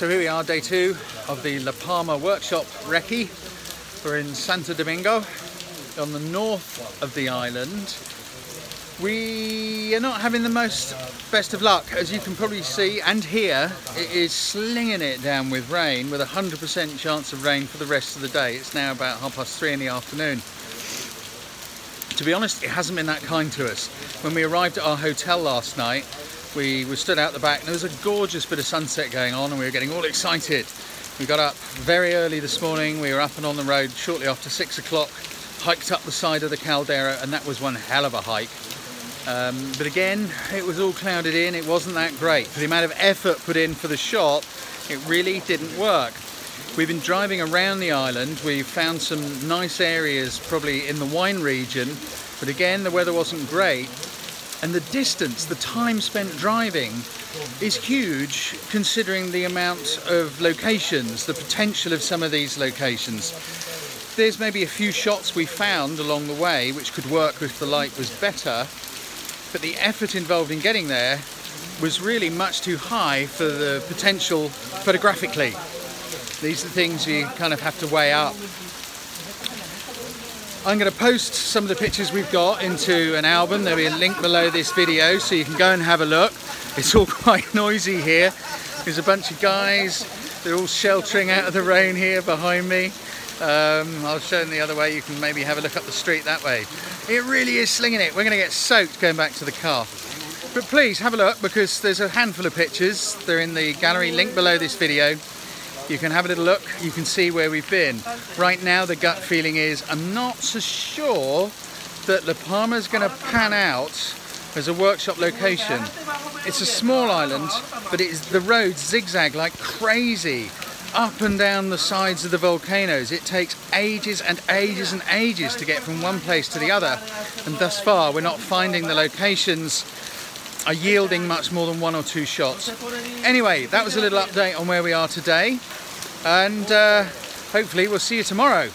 So here we are, day 2 of the La Palma workshop Recce. We're in Santo Domingo, on the north of the island. We are not having the best of luck, as you can probably see and hear. It is slinging it down with rain, with a 100% chance of rain for the rest of the day. It's now about 3:30 in the afternoon. To be honest, it hasn't been that kind to us. When we arrived at our hotel last night, we stood out the back and there was a gorgeous bit of sunset going on and we were getting all excited. We got up very early this morning. We were up and on the road shortly after 6 o'clock, hiked up the side of the caldera, and that was one hell of a hike. But again, it was all clouded in. It wasn't that great. For the amount of effort put in for the shot, it really didn't work. We've been driving around the island. We've found some nice areas, probably in the wine region, but again, the weather wasn't great. And the distance, the time spent driving, is huge considering the amount of locations, the potential of some of these locations. There's maybe a few shots we found along the way which could work if the light was better, but the effort involved in getting there was really much too high for the potential photographically. These are the things you kind of have to weigh up. I'm going to post some of the pictures we've got into an album. There'll be a link below this video so you can go and have a look. It's all quite noisy here. There's a bunch of guys. They're all sheltering out of the rain here behind me. I'll show them the other way. You can maybe have a look up the street that way. It really is slinging it. We're going to get soaked going back to the car. But please have a look, because there's a handful of pictures. They're in the gallery link below this video. You can have a little look, you can see where we've been. Right now the gut feeling is I'm not so sure that La Palma is going to pan out as a workshop location. It's a small island, but the roads zigzag like crazy up and down the sides of the volcanoes. It takes ages and ages and ages to get from one place to the other, and thus far we're not finding the locations are yielding much more than 1 or 2 shots. Anyway, that was a little update on where we are today, and hopefully we'll see you tomorrow.